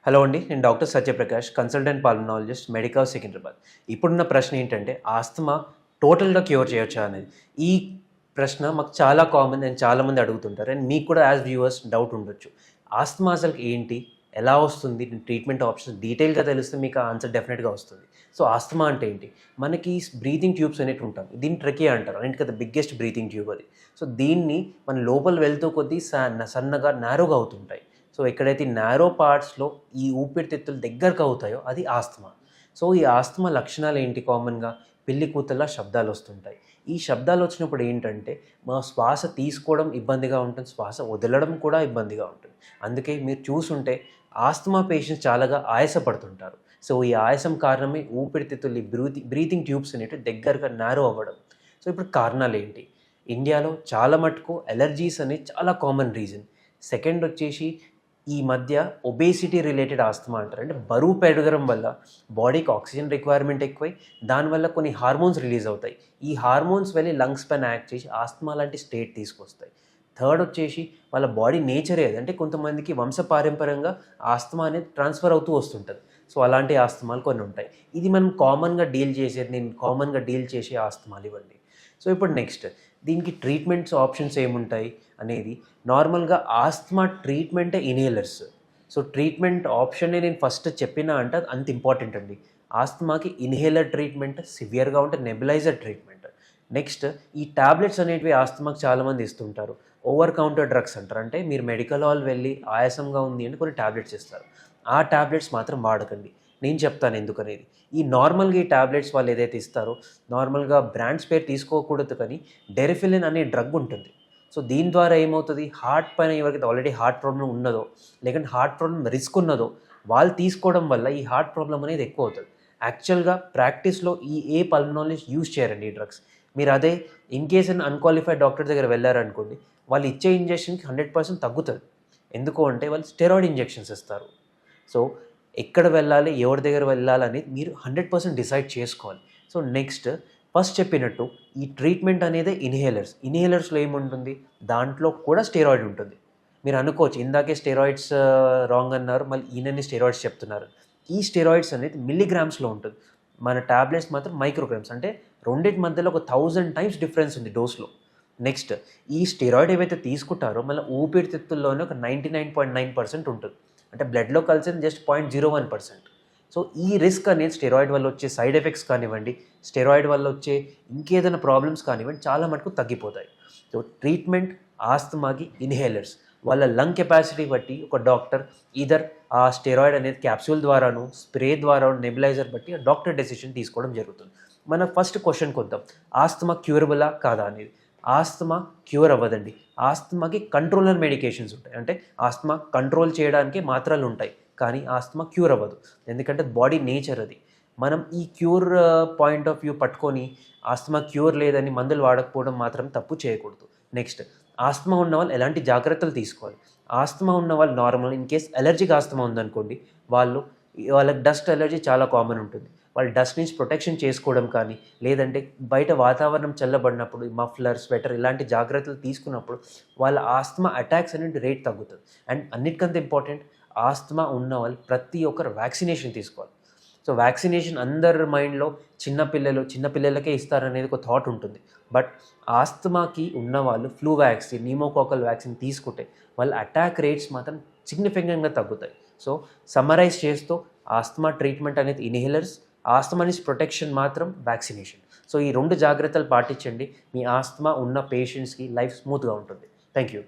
Hello అండి, నేను doctor Satya Prakash, consultant pulmonologist, medical Secunderabad. ఇప్పుడున్న ప్రశ్న ఏంటంటే ఆస్తమా టోటల్గా క్యూర్ చేయొచ్చా అనేది. ఈ ప్రశ్న మాకు చాలా కామన్ అండ్ చాలామంది అడుగుతుంటారు. అండ్ మీకు కూడా యాజ్ వ్యూవర్స్ డౌట్ ఉండొచ్చు. ఆస్తమా అసలు ఏంటి, ఎలా వస్తుంది, ట్రీట్మెంట్ ఆప్షన్స్ డీటెయిల్గా తెలిస్తే మీకు ఆన్సర్ డెఫినెట్గా వస్తుంది. సో ఆస్తమా అంటే ఏంటి? మనకి బ్రీతింగ్ ట్యూబ్స్ అనేవి ఉంటాయి. దీన్ని ట్రెకియా అంటారు. అన్నిటికన్నా బిగ్గెస్ట్ బ్రీతింగ్ ట్యూబ్ అది. సో దీన్ని మన లోపల వెళ్తూ కొద్దీ సన్నగా నారోగా అవుతుంటాయి. సో ఎక్కడైతే నారో పార్ట్స్లో ఈ ఊపిరితిత్తులు దగ్గరకు అవుతాయో అది ఆస్తమా. సో ఈ ఆస్తమా లక్షణాలు ఏంటి? కామన్గా పిల్లి కూతల్లా శబ్దాలు వస్తుంటాయి. ఈ శబ్దాలు వచ్చినప్పుడు ఏంటంటే మా శ్వాస తీసుకోవడం ఇబ్బందిగా ఉంటుంది, శ్వాస వదలడం కూడా ఇబ్బందిగా ఉంటుంది. అందుకే మీరు చూసుంటే ఆస్తమా పేషెంట్స్ చాలాగా ఆయాసపడుతుంటారు. సో ఈ ఆయాసం కారణమే ఊపిరితిత్తులు బ్రీతింగ్ ట్యూబ్స్ అనేవి దగ్గరగా నారో అవ్వడం. సో ఇప్పుడు కారణాలు ఏంటి? ఇండియాలో చాలా మటుకు ఎలర్జీస్ అనేది చాలా కామన్ రీజన్. సెకండ్ వచ్చేసి ఈ మధ్య ఒబేసిటీ రిలేటెడ్ ఆస్తమా అంటారు. అంటే బరువు పెరగడం వల్ల బాడీకి ఆక్సిజన్ రిక్వైర్మెంట్ ఎక్కువై దానివల్ల కొన్ని హార్మోన్స్ రిలీజ్ అవుతాయి. ఈ హార్మోన్స్ వెళ్ళి లంగ్స్ పైన యాక్ట్ చేసి ఆస్తమా లాంటి స్టేట్ తీసుకొస్తాయి. థర్డ్ వచ్చేసి వాళ్ళ బాడీ నేచరే అది. అంటే కొంతమందికి వంశపారంపర్యంగా ఆస్తమా అనేది ట్రాన్స్ఫర్ అవుతూ వస్తుంటుంది. సో అలాంటి ఆస్తమాలు కొన్ని ఉంటాయి. ఇది మనం కామన్గా డీల్ చేసే ఆస్తమాలు ఇవ్వండి. సో ఇప్పుడు నెక్స్ట్ దీనికి ట్రీట్మెంట్స్ ఆప్షన్స్ ఏముంటాయి అనేది. నార్మల్గా ఆస్తమా ట్రీట్మెంటే ఇన్హేలర్స్. సో ట్రీట్మెంట్ ఆప్షన్ని నేను ఫస్ట్ చెప్పినా అంటే అంత ఇంపార్టెంట్ అండి. ఆస్తమాకి ఇన్హేలర్ ట్రీట్మెంట్, సివియర్గా ఉంటే నెబులైజర్ ట్రీట్మెంట్. నెక్స్ట్ ఈ టాబ్లెట్స్ అనేటివి ఆస్తమాకి చాలామంది ఇస్తుంటారు. ఓవర్ కౌంటర్ డ్రగ్స్ అంటారు. అంటే మీరు మెడికల్ హాల్ వెళ్ళి ఆయాసంగా ఉంది అంటే కొన్ని టాబ్లెట్స్ ఇస్తారు. ఆ టాబ్లెట్స్ మాత్రం వాడకండి. నేను చెప్తాను ఎందుకనేది. ఈ నార్మల్గా ఈ టాబ్లెట్స్ వాళ్ళు ఏదైతే ఇస్తారో నార్మల్గా బ్రాండ్స్ పేరు తీసుకోకూడదు, కానీ డెరిఫిలిన్ అనే డ్రగ్ ఉంటుంది. సో దీని ద్వారా ఏమవుతుంది, హార్ట్ పైన ఎవరికైతే ఆల్రెడీ హార్ట్ ప్రాబ్లం ఉన్నదో లేకుంటే హార్ట్ ప్రాబ్లం రిస్క్ ఉన్నదో వాళ్ళు తీసుకోవడం వల్ల ఈ హార్ట్ ప్రాబ్లం అనేది ఎక్కువ అవుతుంది. యాక్చువల్గా ప్రాక్టీస్లో ఏ పల్మనాలజిస్ట్ యూజ్ చేయరండి ఈ డ్రగ్స్. మీరు అదే ఇన్ కేస్ అన్క్వాలిఫైడ్ డాక్టర్ దగ్గర వెళ్ళారనుకోండి, వాళ్ళు ఇచ్చే ఇంజెక్షన్కి 100% తగ్గుతుంది. ఎందుకు అంటే వాళ్ళు స్టెరాయిడ్ ఇంజెక్షన్స్ ఇస్తారు. సో ఎక్కడ వెళ్ళాలి, ఎవరి దగ్గర వెళ్ళాలని మీరు 100% డిసైడ్ చేసుకోవాలి. సో నెక్స్ట్ ఫస్ట్ చెప్పినట్టు ఈ ట్రీట్మెంట్ అనేది ఇన్హేలర్స్లో ఏముంటుంది, దాంట్లో కూడా స్టెరాయిడ్ ఉంటుంది. మీరు అనుకోవచ్చు ఇందాకే స్టెరాయిడ్స్ రాంగ్ అన్నారు, మళ్ళీ ఈయనని స్టెరాయిడ్స్ చెప్తున్నారు. ఈ స్టెరాయిడ్స్ అనేది మిల్లీగ్రామ్స్లో ఉంటుంది. మన టాబ్లెట్స్ మాత్రం మైక్రోగ్రామ్స్. అంటే రెండింటి మధ్యలో ఒక 1000 టైమ్స్ డిఫరెన్స్ ఉంది డోస్లో. నెక్స్ట్ ఈ స్టెరాయిడ్ ఏవైతే తీసుకుంటారో మళ్ళీ ఊపిరితిత్తుల్లోనే ఒక 99.9% ఉంటుంది. అంటే బ్లడ్లో కలిసింది జస్ట్ 0.01%. సో ఈ రిస్క్ అనేది స్టెరాయిడ్ వల్ల వచ్చే సైడ్ ఎఫెక్ట్స్ కానివ్వండి, స్టెరాయిడ్ వల్ల వచ్చే ఇంకేదైనా ప్రాబ్లమ్స్ కానివ్వండి చాలా మటుకు తగ్గిపోతాయి. సో ట్రీట్మెంట్ ఆస్తమాకి ఇన్హేలర్స్ వాళ్ళ లంగ్ కెపాసిటీ బట్టి ఒక డాక్టర్ ఈదర్ ఆ స్టెరాయిడ్ అనేది క్యాప్సూల్ ద్వారాను, స్ప్రే ద్వారా, నెబులైజర్ బట్టి ఆ డాక్టర్ డెసిషన్ తీసుకోవడం జరుగుతుంది. మన ఫస్ట్ క్వశ్చన్ కొద్దాం, ఆస్తమా క్యూరబులా కాదా అనేది. ఆస్తమా క్యూర్ అవ్వదండి. ఆస్తమాకి కంట్రోలర్ మెడికేషన్స్ ఉంటాయి. అంటే ఆస్తమా కంట్రోల్ చేయడానికి మాత్రలు ఉంటాయి, కానీ ఆస్తమా క్యూర్ అవ్వదు. ఎందుకంటే బాడీ నేచర్ అది. మనం ఈ క్యూర్ పాయింట్ ఆఫ్ వ్యూ పట్టుకొని ఆస్తమా క్యూర్ లేదని మందులు వాడకపోవడం మాత్రం తప్పు చేయకూడదు. నెక్స్ట్ ఆస్తమా ఉన్న వాళ్ళు ఎలాంటి జాగ్రత్తలు తీసుకోవాలి. ఆస్తమా ఉన్న వాళ్ళు normal, in case allergic asthma ఉందనుకోండి, వాళ్ళకి డస్ట్ ఎలర్జీ చాలా కామన్ ఉంటుంది. వాళ్ళు డస్ట్ నుంచి ప్రొటెక్షన్ చేసుకోవడం కానీ, లేదంటే బయట వాతావరణం చల్లబడినప్పుడు మఫ్లర్, స్వెటర్ ఇలాంటి జాగ్రత్తలు తీసుకున్నప్పుడు వాళ్ళ ఆస్తమా అటాక్స్ అనేది రేట్ తగ్గుతుంది. అండ్ అన్నిటికంటే ఇంపార్టెంట్, ఆస్తమా ఉన్న వాళ్ళు ప్రతి ఒక్కరు వ్యాక్సినేషన్ తీసుకోవాలి. సో వ్యాక్సినేషన్ అందరి మైండ్లో చిన్నపిల్లలకే ఇస్తారనేది ఒక థాట్ ఉంటుంది. బట్ ఆస్తమాకి ఉన్నవాళ్ళు ఫ్లూ వ్యాక్సిన్, న్యూమోకాకల్ వ్యాక్సిన్ తీసుకుంటే వాళ్ళ అటాక్ రేట్స్ మాత్రం సిగ్నిఫికెంట్గా తగ్గుతాయి. సో సమ్మరైజ్ చేస్తూ ఆస్తమా ట్రీట్మెంట్ అనేది ఇన్హేలర్స్, ఆస్తమా నుంచి ప్రొటెక్షన్ మాత్రం వ్యాక్సినేషన్. సో ఈ 2 జాగ్రత్తలు పాటించండి. మీ ఆస్తమా ఉన్న పేషెంట్స్కి లైఫ్ స్మూత్గా ఉంటుంది. Thank you.